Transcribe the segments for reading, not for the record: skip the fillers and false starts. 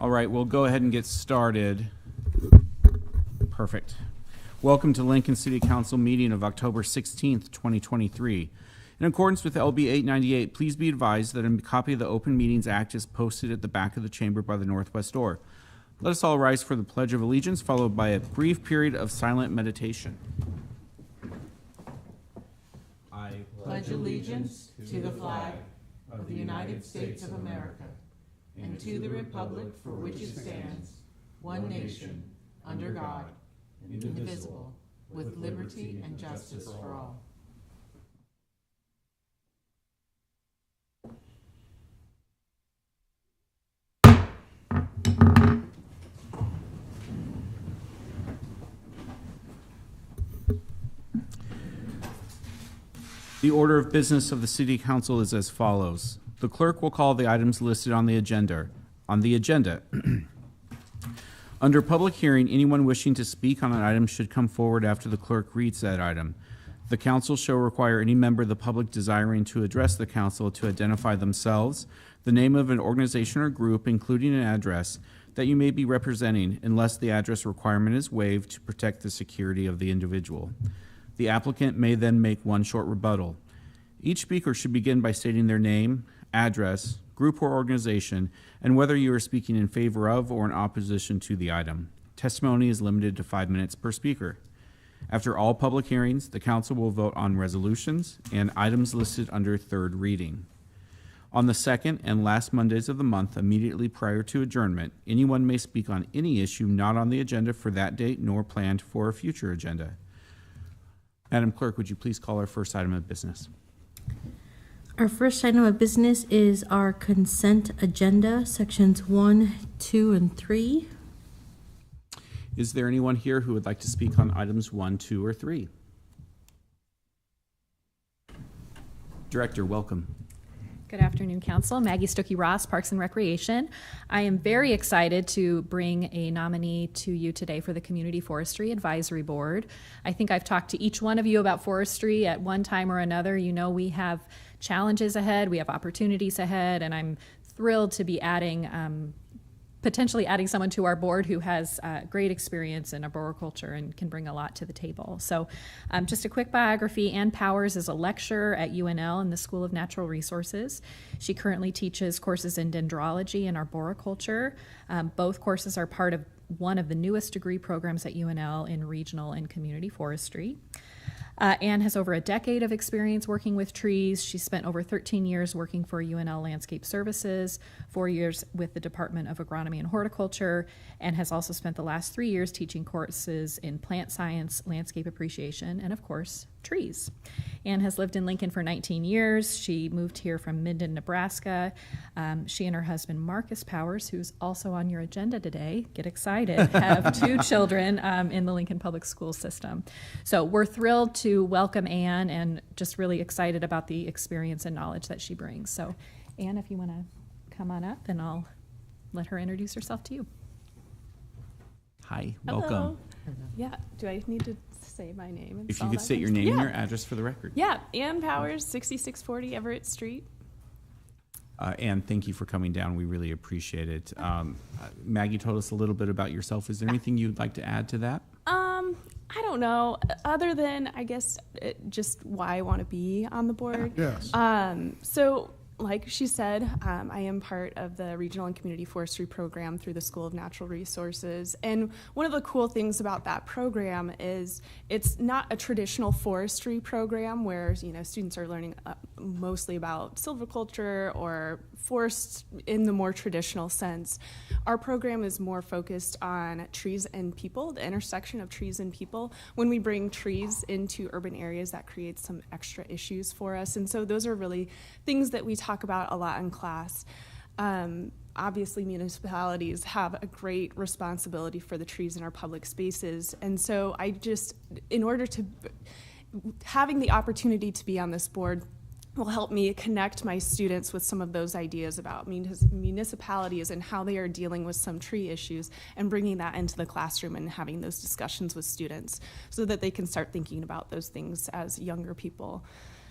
All right, we'll go ahead and get started. Perfect. Welcome to Lincoln City Council meeting of October 16th, 2023. In accordance with LB 898, please be advised that a copy of the Open Meetings Act is posted at the back of the chamber by the northwest door. Let us all rise for the Pledge of Allegiance, followed by a brief period of silent meditation. I pledge allegiance to the flag of the United States of America and to the republic for which it stands, one nation, under God, indivisible, with liberty and justice for all. The order of business of the City Council is as follows. The clerk will call the items listed on the agenda. Under public hearing, anyone wishing to speak on an item should come forward after the clerk reads that item. The council shall require any member of the public desiring to address the council to identify themselves, the name of an organization or group, including an address that you may be representing, unless the address requirement is waived to protect the security of the individual. The applicant may then make one short rebuttal. Each speaker should begin by stating their name, address, group or organization, and whether you are speaking in favor of or in opposition to the item. Testimony is limited to 5 minutes per speaker. After all public hearings, the council will vote on resolutions and items listed under third reading. On the second and last Mondays of the month, immediately prior to adjournment, anyone may speak on any issue not on the agenda for that date nor planned for a future agenda. Madam Clerk, would you please call our first item of business? Our first item of business is our consent agenda, sections 1, 2, and 3. Is there anyone here who would like to speak on items 1, 2, or 3? Director, welcome. Good afternoon, Council. Maggie Stuckey-Ross, Parks and Recreation. I am very excited to bring a nominee to you today for the Community Forestry Advisory Board. I think I've talked to each one of you about forestry at one time or another. You know we have challenges ahead, we have opportunities ahead, and I'm thrilled to be potentially adding someone to our board who has great experience in arboriculture and can bring a lot to the table. So just a quick biography. Ann Powers is a lecturer at UNL in the School of Natural Resources. She currently teaches courses in dendrology and arboriculture. Both courses are part of one of the newest degree programs at UNL in regional and community forestry. Anne has over a decade of experience working with trees. She spent over 13 years working for UNL Landscape Services, 4 years with the Department of Agronomy and Horticulture, and has also spent the last 3 years teaching courses in plant science, landscape appreciation, and of course, trees. Anne has lived in Lincoln for 19 years. She moved here from Minden, Nebraska. She and her husband, Marcus Powers, who's also on your agenda today, get excited, have 2 children in the Lincoln Public School system. So we're thrilled to welcome Anne and just really excited about the experience and knowledge that she brings. So Anne, if you want to come on up, and I'll let her introduce herself to you. Hi, Hello. welcome. Yeah, do I need to say my name? And If you all could that state kind your of name stuff? and your address for the record. Yeah, Ann Powers, 6640 Everett Street. Anne, thank you for coming down. We really appreciate it. Maggie told us a little bit about yourself. Is there anything you'd like to add to that? I don't know, other than, I guess, just why I want to be on the board. Yes. So, like she said, I am part of the Regional and Community Forestry Program through the School of Natural Resources. And one of the cool things about that program is it's not a traditional forestry program where, you know, students are learning mostly about silviculture or forests in the more traditional sense. Our program is more focused on trees and people, the intersection of trees and people. When we bring trees into urban areas, that creates some extra issues for us. And so those are really things that we talk about a lot in class. Obviously, municipalities have a great responsibility for the trees in our public spaces. And so having the opportunity to be on this board will help me connect my students with some of those ideas about municipalities and how they are dealing with some tree issues, and bringing that into the classroom and having those discussions with students so that they can start thinking about those things as younger people.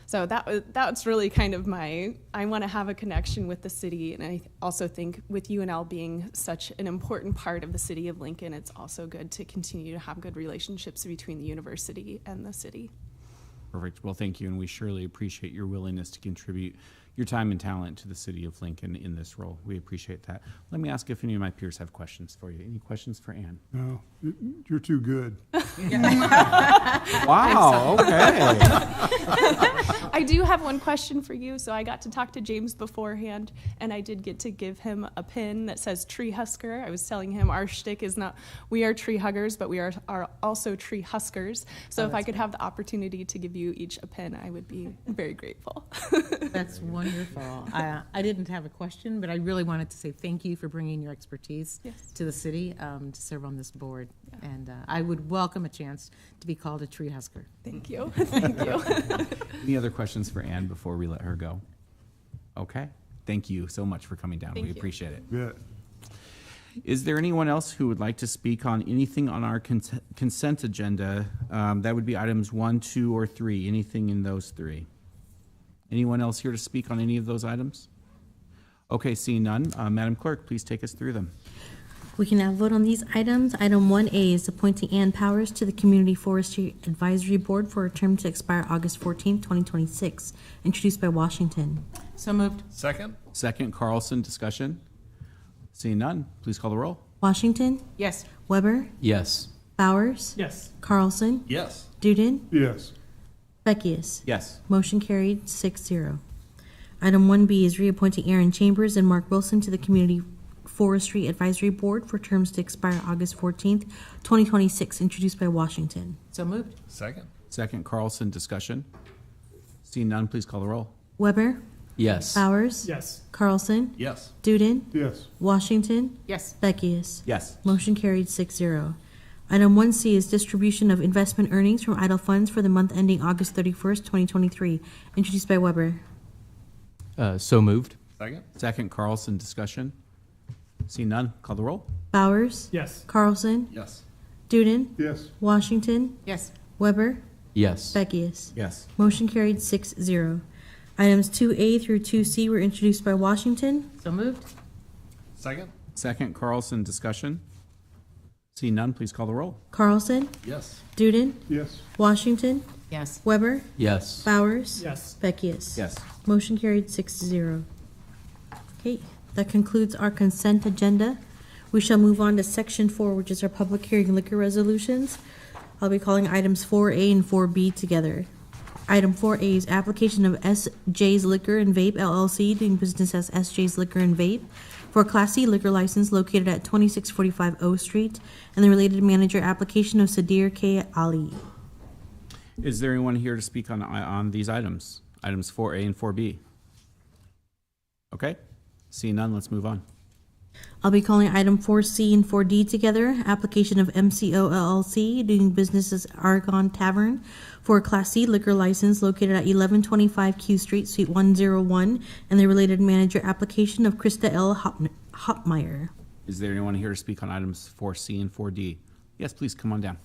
So that's really kind of I want to have a connection with the city, and I also think with UNL being such an important part of the city of Lincoln, it's also good to continue to have good relationships between the university and the city. Perfect. Well, thank you, and we surely appreciate your willingness to contribute your time and talent to the city of Lincoln in this role. We appreciate that. Let me ask if any of my peers have questions for you. Any questions for Ann? No, you're too good. Wow, okay. I do have one question for you. So I got to talk to James beforehand, and I did get to give him a pin that says Tree Husker. I was telling him our shtick is not, we are tree huggers, but we are also tree huskers. So if I could have the opportunity to give you each a pin, I would be very grateful. That's wonderful. I didn't have a question, but I really wanted to say thank you for bringing your expertise Yes. to the city to serve on this board. And I would welcome a chance to be called a tree husker. Thank you. Thank you. Any other questions for Ann before we let her go? Okay. Thank you so much for coming down. Thank We you. appreciate it. Yeah. Is there anyone else who would like to speak on anything on our consent agenda? That would be items 1, 2, or 3, anything in those 3. Anyone else here to speak on any of those items? Okay, seeing none, Madam Clerk, please take us through them. We can now vote on these items. Item 1A is appointing Ann Powers to the Community Forestry Advisory Board for a term to expire August 14th, 2026, introduced by Washington. So moved. Second? Second, Carlson, discussion. Seeing none, please call the roll. Washington, Yes. Weber, Yes. Bowers, Yes. Carlson, Yes. Duden, Yes. Beckius. Yes. Motion carried 6-0. Item 1B is reappointing Aaron Chambers and Mark Wilson to the Community Forestry Advisory Board for terms to expire August 14th, 2026, introduced by Washington. So moved. Second? Second, Carlson, discussion. Seeing none, please call the roll. Weber, Yes. Bowers, Yes. Carlson, Yes. Duden, Yes. Washington, Yes. Beckius. Yes. Motion carried 6-0. Item 1C is distribution of investment earnings from idle funds for the month ending August 31st, 2023, introduced by Weber. So moved. Second? Second, Carlson, discussion. Seeing none, call the roll. Bowers, Yes. Carlson, Yes. Duden, Yes. Washington, Yes. Weber, Yes. Beckius. Yes. Motion carried 6-0. Items 2A through 2C were introduced by Washington. So moved. Second? Second, Carlson, discussion. Seeing none, please call the roll. Carlson, Yes. Duden, Yes. Washington, Yes. Weber, Yes. Bowers, Yes. Beckius. Yes. Motion carried 6-0. Okay, that concludes our consent agenda. We shall move on to section 4, which is our public hearing liquor resolutions. I'll be calling items 4A and 4B together. Item 4A is application of SJ's Liquor and Vape LLC, doing business as SJ's Liquor and Vape, for a Class C liquor license located at 2645 O Street, and the related manager application of Sadir K. Ali. Is there anyone here to speak on these items? Items 4A and 4B? Okay, seeing none, let's move on. I'll be calling item 4C and 4D together. Application of MCO LLC, doing business as Argonne Tavern, for a Class C liquor license located at 1125 Q Street, Suite 101, and the related manager application of Krista L. Hopmeyer. Is there anyone here to speak on items 4C and 4D? Yes, please come on down.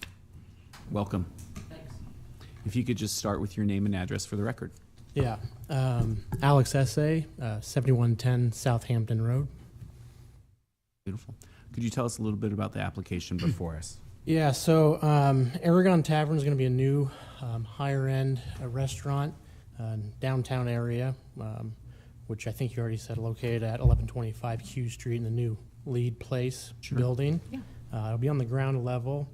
Welcome. Thanks. If you could just start with your name and address for the record. Yeah, Alex Essay, 7110 Southampton Road. Beautiful. Could you tell us a little bit about the application before us? Yeah, so Aragon Tavern is going to be a new higher-end restaurant downtown area, which I think you already said located at 1125 Q Street in the new Lead Place building. Yeah. It'll be on the ground level.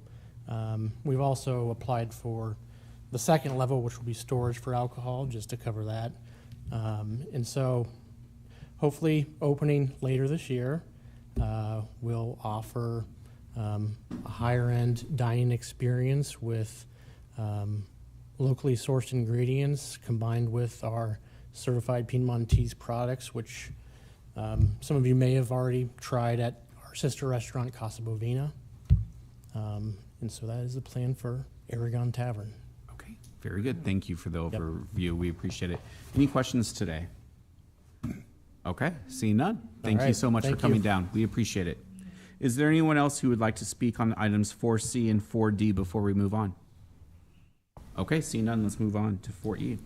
We've also applied for the second level, which will be storage for alcohol, just to cover that. And so hopefully opening later this year, we'll offer a higher-end dining experience with locally sourced ingredients combined with our certified Piedmontese products, which some of you may have already tried at our sister restaurant, Casa Bovina. And so that is the plan for Aragon Tavern. Okay, very good. Thank you for the overview. We appreciate it. Any questions today? Okay, seeing none. Thank you right, so much for thank coming you. down. We appreciate it. Is there anyone else who would like to speak on items 4C and 4D before we move on? Okay, seeing none, let's move on to 4E.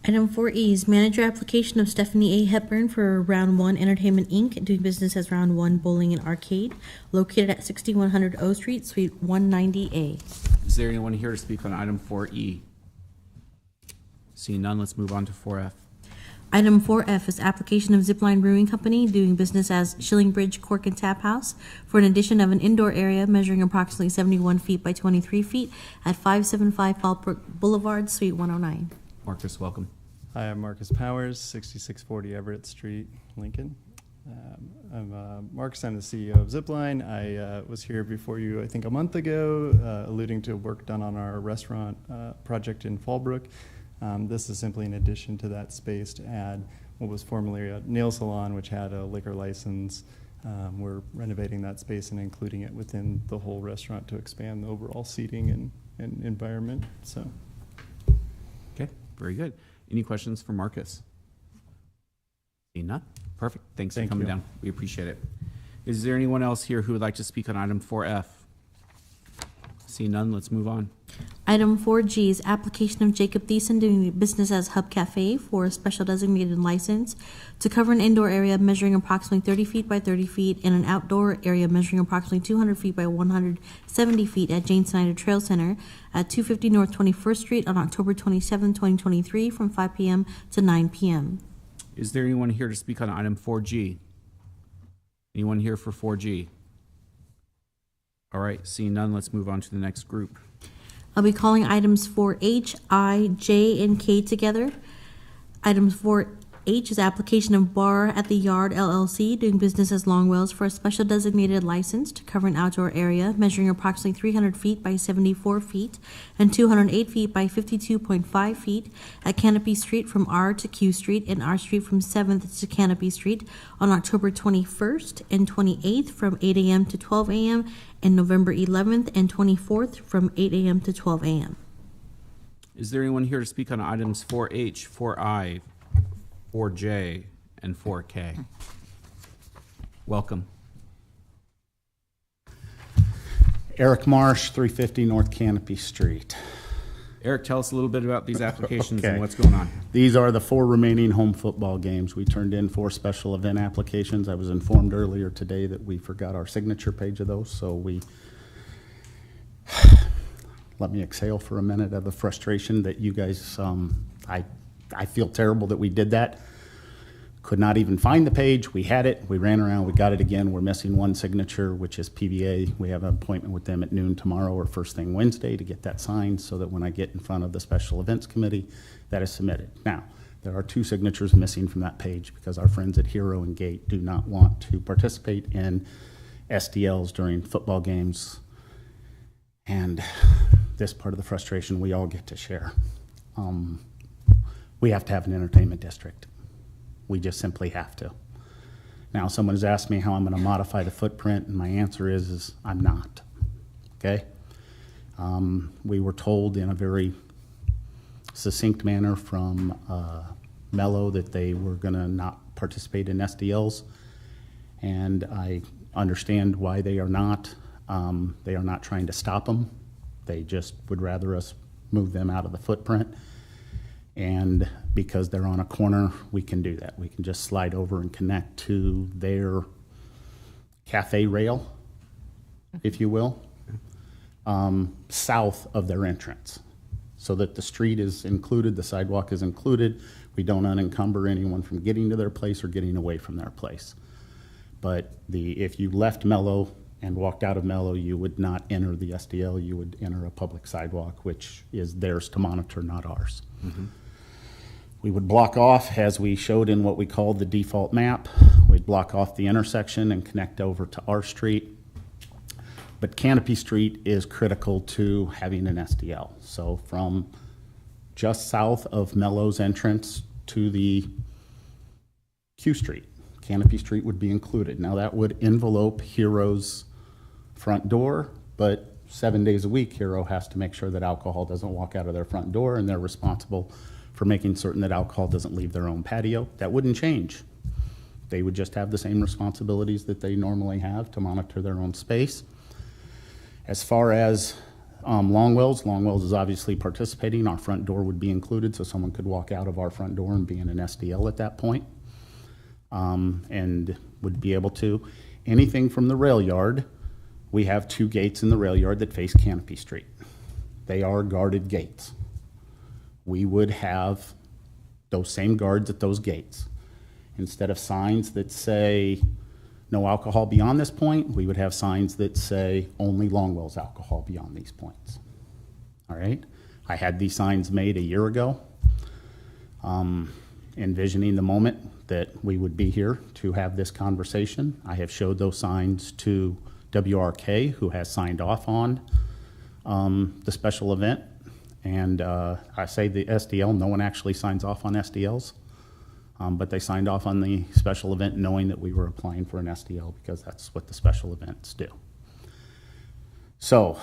Item 4E is manager application of Stephanie A. Hepburn for Round 1 Entertainment, Inc., doing business as Round 1 Bowling and Arcade, located at 6100 O Street, Suite 190A. Is there anyone here to speak on item 4E? Seeing none, let's move on to 4F. Item 4F is application of Zipline Brewing Company, doing business as Shillingbridge Cork and Tap House, for an addition of an indoor area measuring approximately 71 feet by 23 feet at 575 Fallbrook Boulevard, Suite 109. Marcus, welcome. Hi, I'm Marcus Powers, 6640 Everett Street, Lincoln. I'm Marcus, I'm the CEO of Zipline. I was here before you, I think, a month ago, alluding to work done on our restaurant project in Fallbrook. This is simply an addition to that space to add what was formerly a nail salon, which had a liquor license. We're renovating that space and including it within the whole restaurant to expand the overall seating and environment. So. Okay, very good. Any questions for Marcus? Seeing none? Perfect. Thanks for Thank coming you. down. We appreciate it. Is there anyone else here who would like to speak on item 4F? Seeing none, let's move on. Item 4G is application of Jacob Thiessen, doing business as Hub Cafe, for a special designated license to cover an indoor area measuring approximately 30 feet by 30 feet and an outdoor area measuring approximately 200 feet by 170 feet at Jane Snyder Trail Center at 250 North 21st Street on October 27, 2023, from 5 p.m. to 9 p.m. Is there anyone here to speak on item 4G? Anyone here for 4G? All right, seeing none, let's move on to the next group. I'll be calling items 4H, I, J, and K together. Items 4H is application of Bar at the Yard LLC, doing business as Longwells, for a special designated license to cover an outdoor area measuring approximately 300 feet by 74 feet and 208 feet by 52.5 feet at Canopy Street from R to Q Street and R Street from 7th to Canopy Street on October 21st and 28th from 8 a.m. to 12 a.m. and November 11th and 24th from 8 a.m. to 12 a.m. Is there anyone here to speak on items 4H, 4I, 4J, and 4K? Welcome. Eric Marsh, 350 North Canopy Street. Eric, tell us a little bit about these applications and Okay. what's going on. These are the 4 remaining home football games. We turned in 4 special event applications. I was informed earlier today that we forgot our signature page of those, so let me exhale for a minute of the frustration that you guys, I feel terrible that we did that. Could not even find the page. We had it. We ran around. We got it again. We're missing one signature, which is PVA. We have an appointment with them at noon tomorrow or first thing Wednesday to get that signed so that when I get in front of the Special Events Committee, that is submitted. Now, there are 2 signatures missing from that page because our friends at Hero and Gate do not want to participate in SDLs during football games. And this part of the frustration we all get to share. We have to have an entertainment district. We just simply have to. Now, someone has asked me how I'm going to modify the footprint, and my answer is I'm not. Okay? We were told in a very succinct manner from Mello that they were going to not participate in SDLs, and I understand why they are not. They are not trying to stop them. They just would rather us move them out of the footprint. And because they're on a corner, we can do that. We can just slide over and connect to their cafe rail, if you will, south of their entrance, so that the street is included, the sidewalk is included. We don't unencumber anyone from getting to their place or getting away from their place. But if you left Mello and walked out of Mello, you would not enter the SDL. You would enter a public sidewalk, which is theirs to monitor, not ours. Mm-hmm. We would block off, as we showed in what we called the default map, we'd block off the intersection and connect over to our street. But Canopy Street is critical to having an SDL. So from just south of Mello's entrance to the Q Street, Canopy Street would be included. Now that would envelope Hero's front door, but 7 days a week, Hero has to make sure that alcohol doesn't walk out of their front door, and they're responsible for making certain that alcohol doesn't leave their own patio. That wouldn't change. They would just have the same responsibilities that they normally have to monitor their own space. As far as Longwell's is obviously participating. Our front door would be included, so someone could walk out of our front door and be in an SDL at that point, and would be able to. Anything from the rail yard, we have 2 gates in the rail yard that face Canopy Street. They are guarded gates. We would have those same guards at those gates. Instead of signs that say no alcohol beyond this point, we would have signs that say only Longwell's alcohol beyond these points. All right? I had these signs made a year ago, envisioning the moment that we would be here to have this conversation. I have showed those signs to WRK, who has signed off on the special event. And I say the SDL, no one actually signs off on SDLs. But they signed off on the special event knowing that we were applying for an SDL because that's what the special events do. So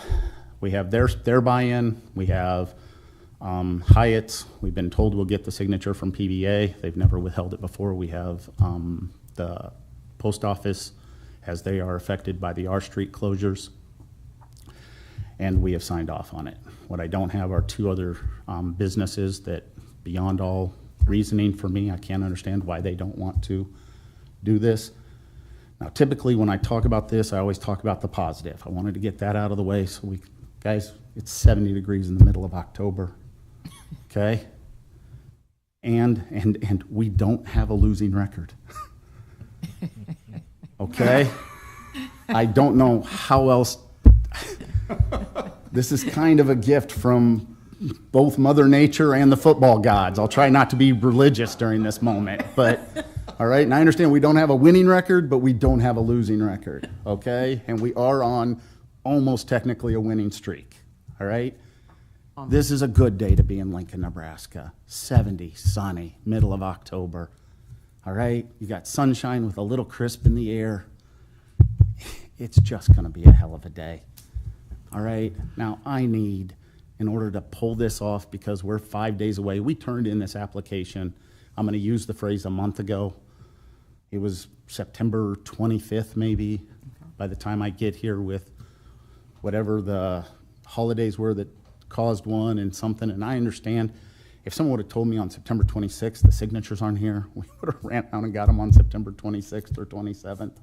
we have their buy-in. We have Hyatt's. We've been told we'll get the signature from PBA. They've never withheld it before. We have the post office, as they are affected by the R Street closures. And we have signed off on it. What I don't have are 2 other businesses that, beyond all reasoning for me, I can't understand why they don't want to do this. Now, typically when I talk about this, I always talk about the positive. I wanted to get that out of the way so guys, it's 70 degrees in the middle of October, okay? And we don't have a losing record, okay? I don't know how else. This is kind of a gift from both Mother Nature and the football gods. I'll try not to be religious during this moment, but, all right? And I understand we don't have a winning record, but we don't have a losing record, okay? And we are on almost technically a winning streak, all right? This is a good day to be in Lincoln, Nebraska. 70, sunny, middle of October, all right? You got sunshine with a little crisp in the air. It's just gonna be a hell of a day, all right? Now, in order to pull this off, because we're 5 days away. We turned in this application, I'm gonna use the phrase a month ago. It was September 25th, maybe, by the time I get here with whatever the holidays were that caused one and something. And I understand, if someone would have told me on September 26th, the signatures aren't here, we would have ran out and got them on September 26th or 27th.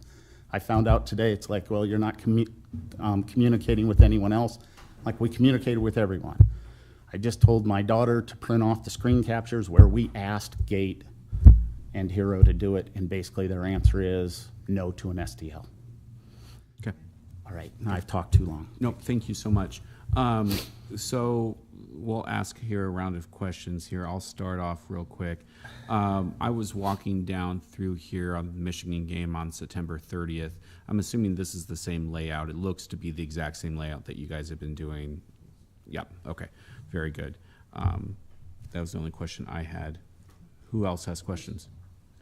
I found out today, it's like, well, you're not communicating with anyone else. Like, we communicated with everyone. I just told my daughter to print off the screen captures where we asked Gate and Hero to do it, and basically their answer is no to an SDL. Okay. All right, now I've talked too long. No, thank you so much. So we'll ask here a round of questions here. I'll start off real quick. I was walking down through here on the Michigan game on September 30th. I'm assuming this is the same layout. It looks to be the exact same layout that you guys have been doing. Yep, okay, very good. That was the only question I had. Who else has questions?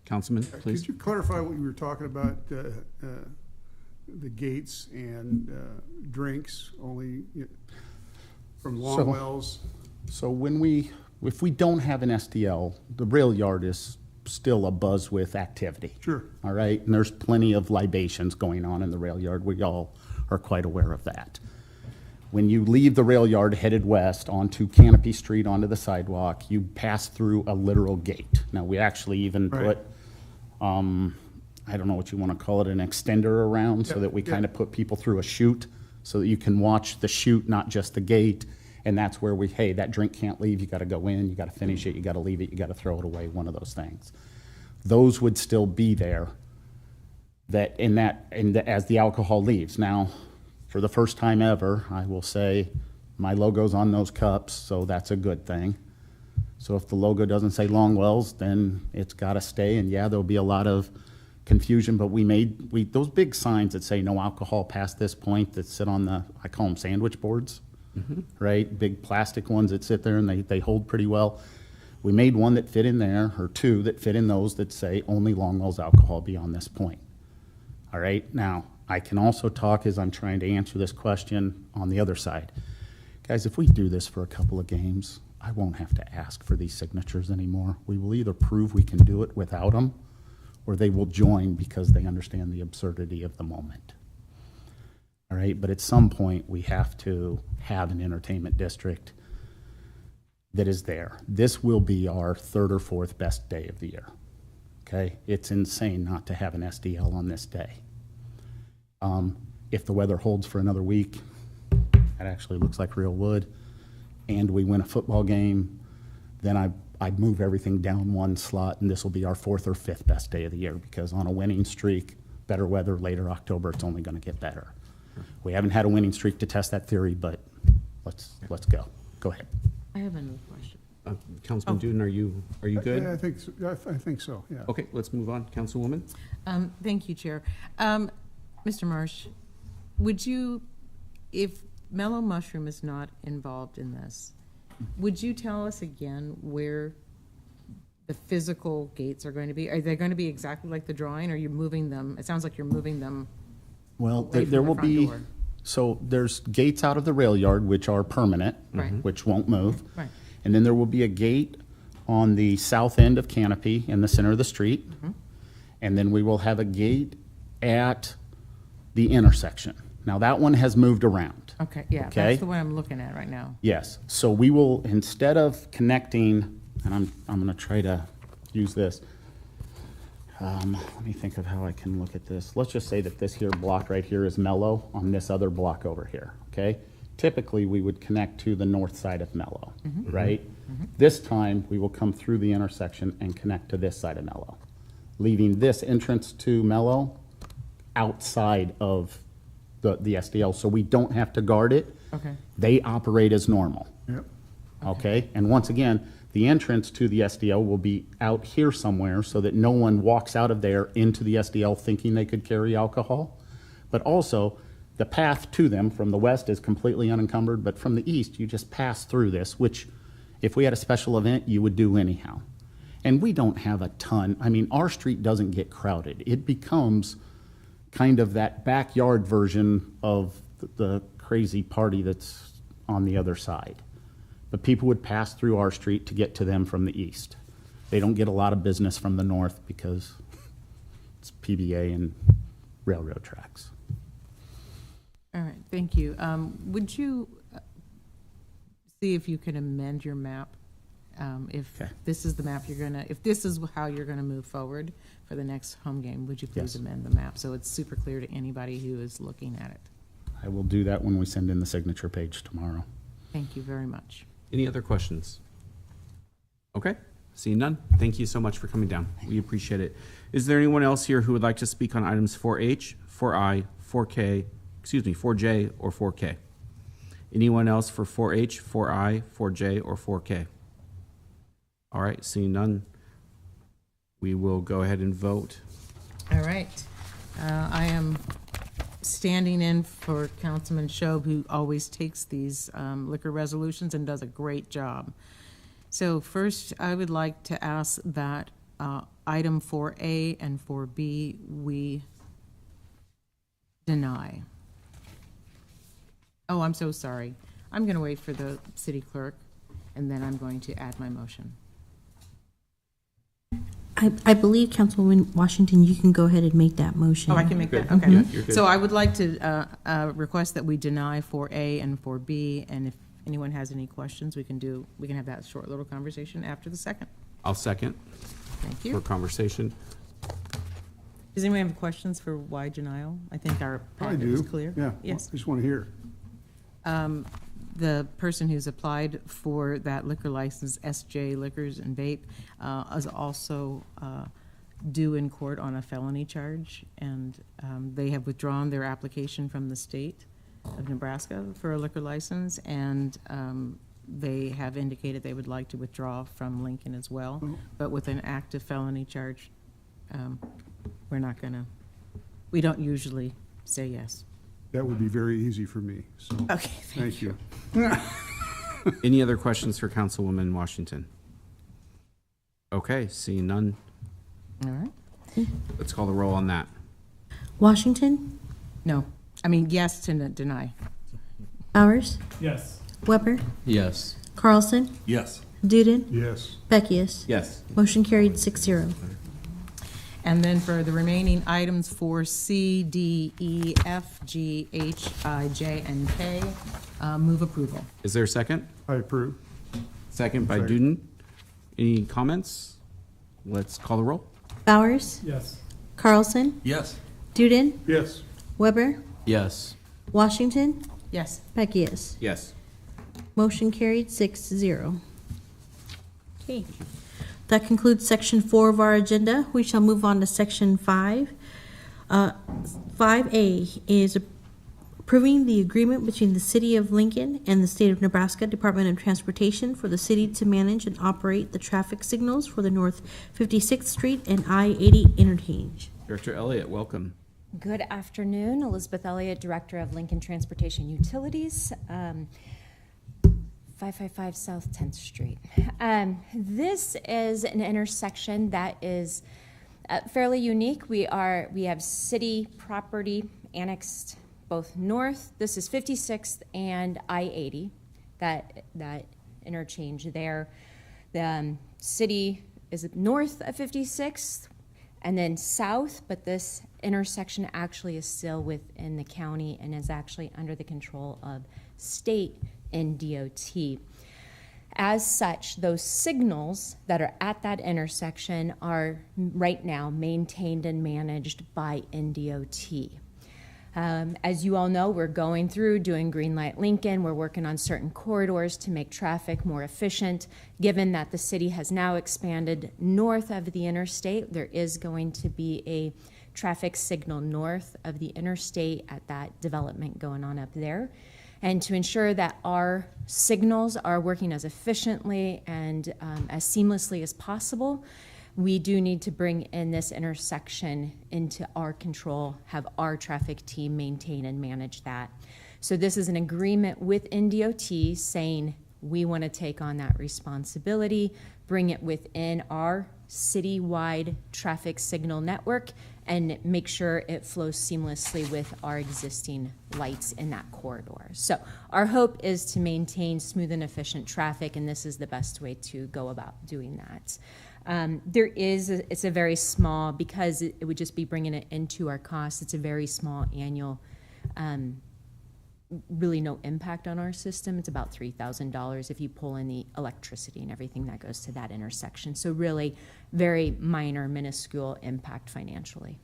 Councilman, please. Could you clarify what you were talking about, the gates and drinks only from Longwell's? So if we don't have an SDL, the rail yard is still abuzz with activity. Sure. All right, and there's plenty of libations going on in the rail yard. We all are quite aware of that. When you leave the rail yard headed west onto Canopy Street, onto the sidewalk, you pass through a literal gate. Now, we actually even Right. put, I don't know what you want to call it, an extender around so Yep, that we yep. kind of put people through a chute so that you can watch the chute, not just the gate. And that's where hey, that drink can't leave. You got to go in, you got to finish it, you got to leave it, you got to throw it away, one of those things. Those would still be there as the alcohol leaves. Now, for the first time ever, I will say my logo's on those cups, so that's a good thing. So if the logo doesn't say Longwell's, then it's got to stay. And yeah, there'll be a lot of confusion, but those big signs that say no alcohol past this point that sit on I call them sandwich boards, right? Big plastic ones that sit there and they hold pretty well. We made one that fit in there, or 2 that fit in those that say only Longwell's alcohol beyond this point. All right, now I can also talk as I'm trying to answer this question on the other side. Guys, if we do this for a couple of games, I won't have to ask for these signatures anymore. We will either prove we can do it without them, or they will join because they understand the absurdity of the moment. All right, but at some point, we have to have an entertainment district that is there. This will be our third or fourth best day of the year. Okay? It's insane not to have an SDL on this day. If the weather holds for another week, that actually looks like real wood, and we win a football game, then I'd move everything down one slot, and this will be our fourth or fifth best day of the year, because on a winning streak, better weather, later October, it's only gonna get better. We haven't had a winning streak to test that theory, but let's go. Go ahead. I have another question. Councilman Duden, are you Yeah, good? I think so, yeah. Okay, let's move on. Councilwoman? Thank you, Chair. Mr. Marsh, would you, if Mellow Mushroom is not involved in this, would you tell us again where the physical gates are going to be? Are they going to be exactly like the drawing, or are you moving them? It sounds like you're moving them. Well, Away from there the will front be, door. so there's gates out of the rail yard, which are permanent, Right. which won't move. Right. And then there will be a gate on the south end of Canopy in the center of the street. Mm-hmm. And then we will have a gate at the intersection. Now, that one has moved around. Okay, yeah, Okay. that's the one I'm looking at right now. Yes, so we will, instead of connecting, and I'm gonna try to use this. Let me think of how I can look at this. Let's just say that this here block right here is Mellow on this other block over here, okay? Typically, we would connect to the north side of Mellow, right? This time, we will come through the intersection and connect to this side of Mellow, leaving this entrance to Mellow outside of the SDL, so we don't have to guard it. Okay. They operate as normal. Yep. Okay, and once again, the entrance to the SDL will be out here somewhere so that no one walks out of there into the SDL thinking they could carry alcohol. But also, the path to them from the west is completely unencumbered, but from the east, you just pass through this, which if we had a special event, you would do anyhow. And we don't have a ton, I mean, our street doesn't get crowded. It becomes kind of that backyard version of the crazy party that's on the other side. But people would pass through our street to get to them from the east. They don't get a lot of business from the north because it's PBA and railroad tracks. All right, thank you. Would you see if you can amend your map? If Okay. this is the map you're gonna, if this is how you're gonna move forward for the next home game, would you please Yes. amend the map so it's super clear to anybody who is looking at it? I will do that when we send in the signature page tomorrow. Thank you very much. Any other questions? Okay, seeing none. Thank you so much for coming down. We appreciate it. Is there anyone else here who would like to speak on items 4H, 4I, 4K, 4J, or 4K? Anyone else for 4H, 4I, 4J, or 4K? All right, seeing none, we will go ahead and vote. All right. I am standing in for Councilman Shob, who always takes these liquor resolutions and does a great job. So first, I would like to ask that item 4A and 4B, we deny. Oh, I'm so sorry. I'm going to wait for the city clerk, and then I'm going to add my motion. I believe, Councilwoman Washington, you can go ahead and make that motion. Oh, I can make that, Good. okay. Yeah, you're good. So I would like to request that we deny 4A and 4B, and if anyone has any questions, we can have that short little conversation after the second. I'll second Thank for you. conversation. Does anyone have questions for why denial? I think our I packet do. is clear. Yeah, Yes. just want to hear. The person who's applied for that liquor license, SJ Liquors and Vape, is also due in court on a felony charge, and they have withdrawn their application from the state of Nebraska for a liquor license, and they have indicated they would like to withdraw from Lincoln as well, but with an active felony charge, we don't usually say yes. That would be very easy for me, so, Okay, thank you. Any other questions for Councilwoman Washington? Okay, seeing none, All right. let's call the roll on that. Washington, Yes to deny. Bowers, Yes. Weber, Yes. Carlson, Yes. Duden, Yes, Beckius. Yes. Motion carried 6-0. And then for the remaining items for C, D, E, F, G, H, I, J, and K, move approval. Is there a second? I approve. Second by Second. Duden. Any comments? Let's call the roll. Bowers? Yes. Carlson? Yes. Duden? Yes. Weber? Yes. Washington? Yes. Beckius? Yes. Motion carried 6-0. Okay. That concludes section 4 of our agenda. We shall move on to section 5. 5A is approving the agreement between the City of Lincoln and the State of Nebraska Department of Transportation for the city to manage and operate the traffic signals for the North 56th Street and I-80 interchange. Director Elliott, welcome. Good afternoon, Elizabeth Elliott, Director of Lincoln Transportation Utilities, 555 South 10th Street. This is an intersection that is fairly unique. We have city property annexed both north. This is 56th and I-80, that interchange there. The city is north of 56th and then south, but this intersection actually is still within the county and is actually under the control of state and DOT. As such, those signals that are at that intersection are right now maintained and managed by NDOT. As you all know, we're going through doing Green Light Lincoln. We're working on certain corridors to make traffic more efficient. Given that the city has now expanded north of the interstate, there is going to be a traffic signal north of the interstate at that development going on up there. And to ensure that our signals are working as efficiently and as seamlessly as possible, we do need to bring in this intersection into our control, have our traffic team maintain and manage that. So this is an agreement with NDOT saying we want to take on that responsibility, bring it within our citywide traffic signal network, and make sure it flows seamlessly with our existing lights in that corridor. So our hope is to maintain smooth and efficient traffic, and this is the best way to go about doing that. It's a very small, because it would just be bringing it into our costs, it's a very small annual, really no impact on our system. It's about $3,000 if you pull in the electricity and everything that goes to that intersection. So really very minor, minuscule impact financially.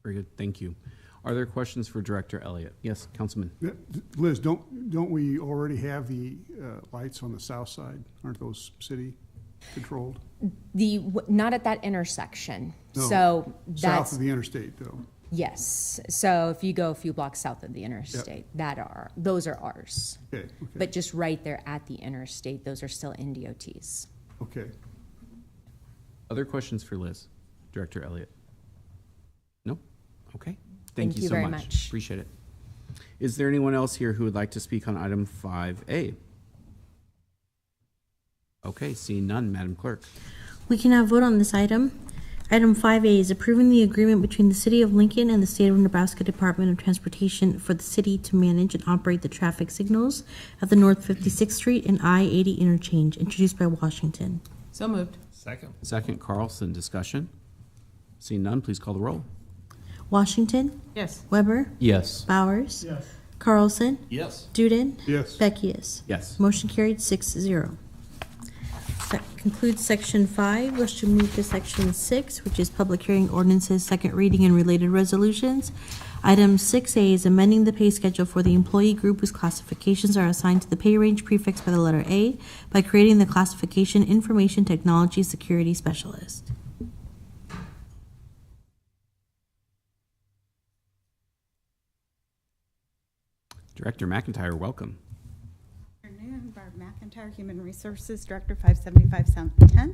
Very good, thank you. Are there questions for Director Elliott? Yes, Councilman. Liz, don't we already have the lights on the south side? Aren't those city controlled? Not at that intersection. No, So that's. South of the interstate, though. Yes. So if you go a few blocks south of the interstate, those are ours. Okay, okay. But just right there at the interstate, those are still NDOT's. Okay. Other questions for Liz? Director Elliott? No? Okay. Thank Thank you you so very much. much. Appreciate it. Is there anyone else here who would like to speak on item 5A? Okay, seeing none, Madam Clerk. We can now vote on this item. Item 5A is approving the agreement between the City of Lincoln and the State of Nebraska Department of Transportation for the city to manage and operate the traffic signals at the North 56th Street and I-80 interchange, introduced by Washington. So moved. Second. Second, Carlson, discussion? Seeing none, please call the roll. Washington, Yes. Weber, Yes. Bowers, Yes. Carlson, Yes. Duden, Yes. Beckius. Yes. Motion carried 6-0. That concludes section 5. Wish to move to section 6, which is public hearing ordinances, second reading, and related resolutions. Item 6A is amending the pay schedule for the employee group whose classifications are assigned to the pay range prefixed by the letter A by creating the classification Information Technology Security Specialist. Director McIntyre, welcome. Good afternoon, Barb McIntyre, Human Resources Director, 575 South 10th.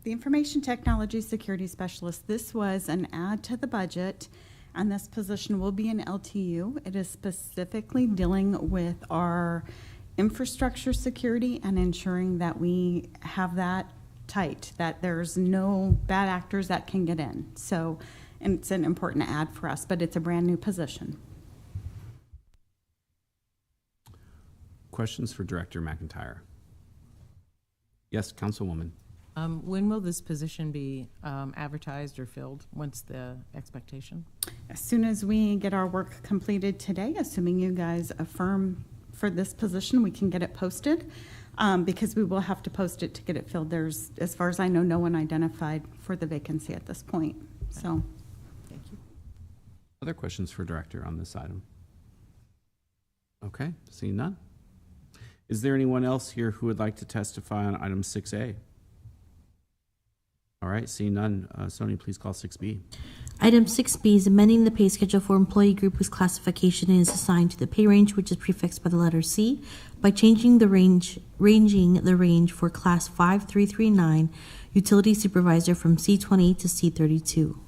The Information Technology Security Specialist, this was an add to the budget, and this position will be an LTU. It is specifically dealing with our infrastructure security and ensuring that we have that tight, that there's no bad actors that can get in. So, and it's an important add for us, but it's a brand new position. Questions for Director McIntyre? Yes, Councilwoman. When will this position be advertised or filled? What's the expectation? As soon as we get our work completed today, assuming you guys affirm for this position, we can get it posted, because we will have to post it to get it filled. There's, as far as I know, no one identified for the vacancy at this point, so. Thank you. Other questions for Director on this item? Okay, seeing none. Is there anyone else here who would like to testify on item 6A? All right, seeing none, Sony, please call 6B. Item 6B is amending the pay schedule for employee group whose classification is assigned to the pay range, which is prefixed by the letter C, by changing the range for Class 5339 utility supervisor from C20 to C32.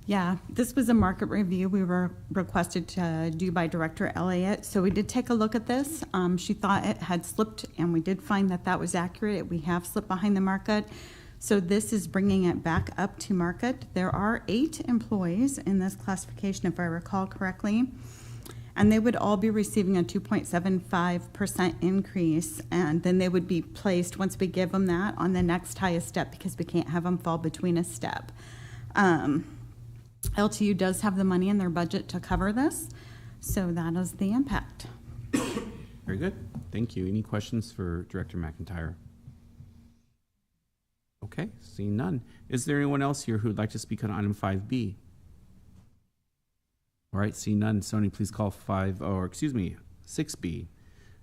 Yeah, this was a market review we were requested to do by Director Elliott. So we did take a look at this. She thought it had slipped, and we did find that that was accurate. We have slipped behind the market. So this is bringing it back up to market. There are 8 employees in this classification, if I recall correctly, and they would all be receiving a 2.75% increase, and then they would be placed, once we give them that, on the next highest step, because we can't have them fall between a step. LTU does have the money in their budget to cover this, so that is the impact. Very good, thank you. Any questions for Director McIntyre? Okay, seeing none. Is there anyone else here who would like to speak on item 5B? All right, seeing none, Sony, please call 6B.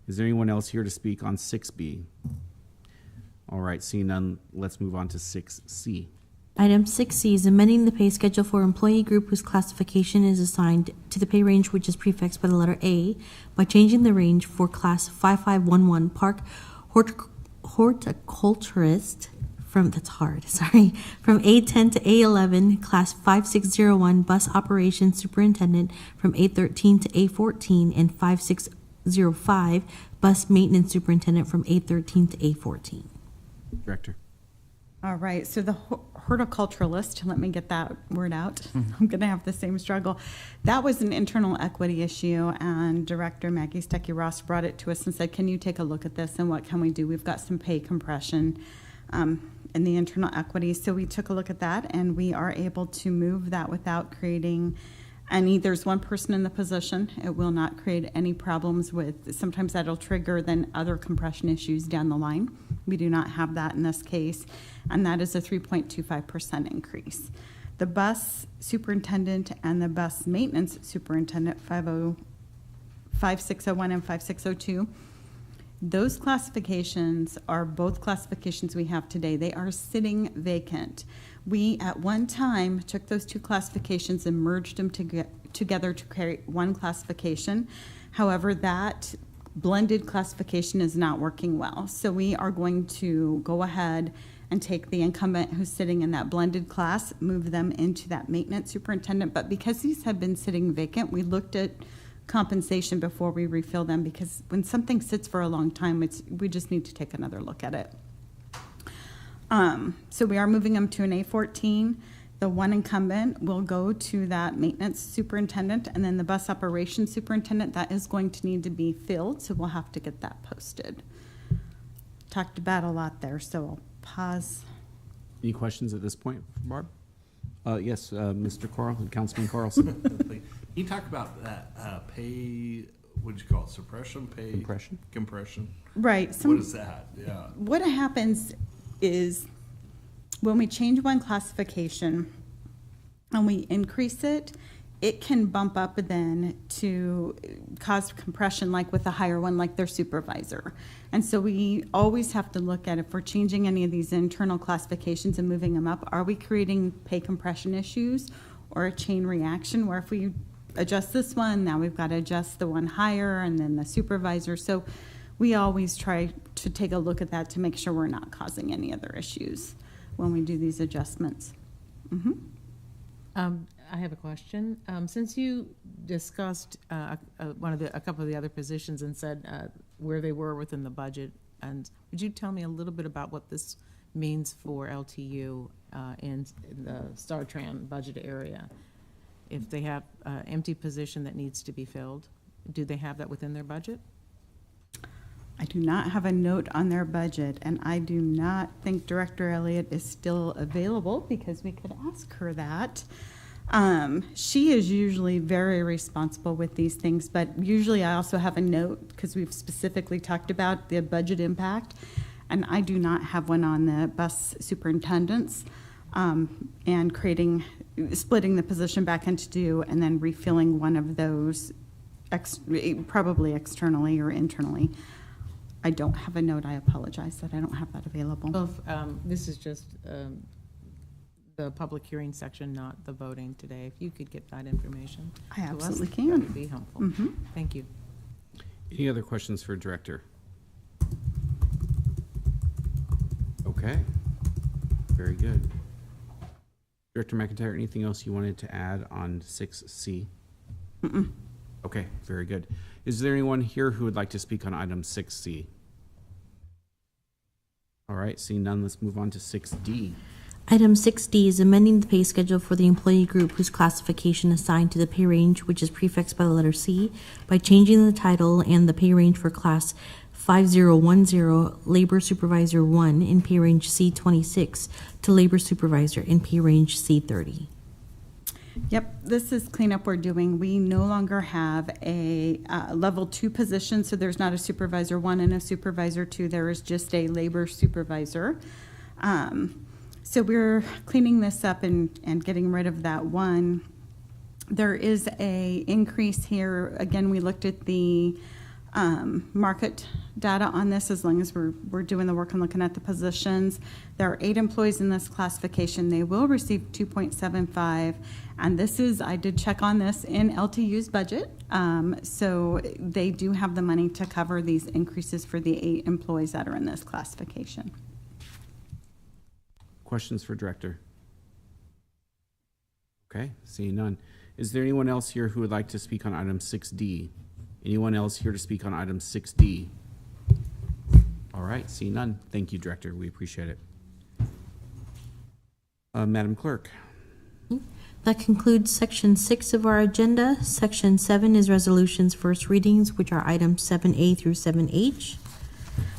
Is there anyone else here to speak on 6B? All right, seeing none, let's move on to 6C. Item 6C is amending the pay schedule for employee group whose classification is assigned to the pay range, which is prefixed by the letter A, by changing the range for Class 5511 Park Horticulturist from A10 to A11, Class 5601 Bus Operations Superintendent from A13 to A14, and 5605 Bus Maintenance Superintendent from A13 to A14. Director. All right, so the horticulturalist, let me get that word out. I'm going to have the same struggle. That was an internal equity issue, and Director Maggie Stuckey-Ross brought it to us and said, can you take a look at this and what can we do? We've got some pay compression in the internal equity. So we took a look at that, and we are able to move that without creating any, there's one person in the position. It will not create any problems with, sometimes that'll trigger then other compression issues down the line. We do not have that in this case, and that is a 3.25% increase. The bus superintendent and the bus maintenance superintendent, 5601 and 5602, those classifications are both classifications we have today. They are sitting vacant. We, at one time, took those 2 classifications and merged them together to create one classification. However, that blended classification is not working well. So we are going to go ahead and take the incumbent who's sitting in that blended class, move them into that maintenance superintendent. But because these have been sitting vacant, we looked at compensation before we refill them, because when something sits for a long time, we just need to take another look at it. So we are moving them to an A14. The one incumbent will go to that maintenance superintendent, and then the bus operations superintendent, that is going to need to be filled, so we'll have to get that posted. Talked about a lot there, so I'll pause. Any questions at this point, Barb? Yes, Mr. Carl, Councilman Carlson. Can you talk about that pay, what do you call it, suppression pay? Compression. Compression. Right. What is that? Yeah. What happens is when we change one classification and we increase it, it can bump up then to cause compression, like with a higher one, like their supervisor. And so we always have to look at, if we're changing any of these internal classifications and moving them up, are we creating pay compression issues or a chain reaction where if we adjust this one, now we've got to adjust the one higher and then the supervisor. So we always try to take a look at that to make sure we're not causing any other issues when we do these adjustments. I have a question. Since you discussed a couple of the other positions and said where they were within the budget, and would you tell me a little bit about what this means for LTU in the StarTran budget area? If they have an empty position that needs to be filled, do they have that within their budget? I do not have a note on their budget, and I do not think Director Elliott is still available because we could ask her that. She is usually very responsible with these things, but usually I also have a note because we've specifically talked about the budget impact, and I do not have one on the bus superintendents, and splitting the position back into two and then refilling one of those probably externally or internally. I don't have a note. I apologize that I don't have that available. Well, this is just the public hearing section, not the voting today. If you could get that information I to us, absolutely that can. would be helpful. Mhm. Thank you. Any other questions for Director? Okay, very good. Director McIntyre, anything else you wanted to add on 6C? Okay, very good. Is there anyone here who would like to speak on item 6C? All right, seeing none, let's move on to 6D. Item 6D is amending the pay schedule for the employee group whose classification assigned to the pay range, which is prefixed by the letter C, by changing the title and the pay range for class 5010 Labor Supervisor 1 in pay range C26 to Labor Supervisor in pay range C30. Yep, this is cleanup we're doing. We no longer have a level 2 position, so there's not a supervisor 1 and a supervisor 2. There is just a labor supervisor. So we're cleaning this up and getting rid of that one. There is a increase here. Again, we looked at the market data on this as long as we're doing the work and looking at the positions. There are 8 employees in this classification. They will receive 2.75, and this is, I did check on this in LTU's budget. So they do have the money to cover these increases for the 8 employees that are in this classification. Questions for Director? Okay, seeing none. Is there anyone else here who would like to speak on item 6D? Anyone else here to speak on item 6D? All right, seeing none. Thank you, Director. We appreciate it. Madam Clerk. That concludes section 6 of our agenda. Section 7 is resolutions first readings, which are items 7A through 7H.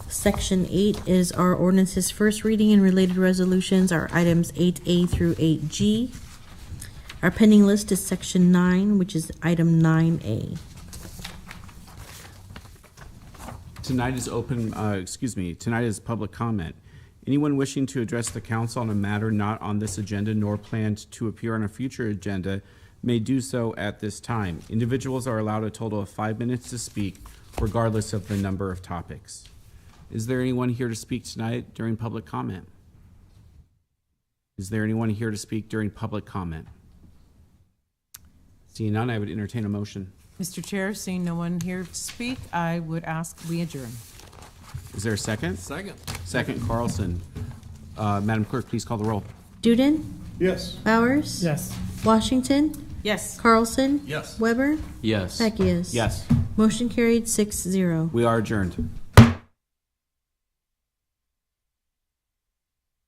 Section 8 is our ordinances first reading and related resolutions are items 8A through 8G. Our pending list is section 9, which is item 9A. Tonight is tonight is public comment. Anyone wishing to address the council on a matter not on this agenda nor planned to appear on a future agenda may do so at this time. Individuals are allowed a total of 5 minutes to speak, regardless of the number of topics. Is there anyone here to speak tonight during public comment? Is there anyone here to speak during public comment? Seeing none, I would entertain a motion. Mr. Chair, seeing no one here to speak, I would ask we adjourn. Is there a second? Second. Second, Carlson. Madam Clerk, please call the roll. Duden? Yes. Bowers? Yes. Washington? Yes. Carlson? Yes. Weber? Yes. Beckius? Yes, Motion carried 6-0. we are adjourned.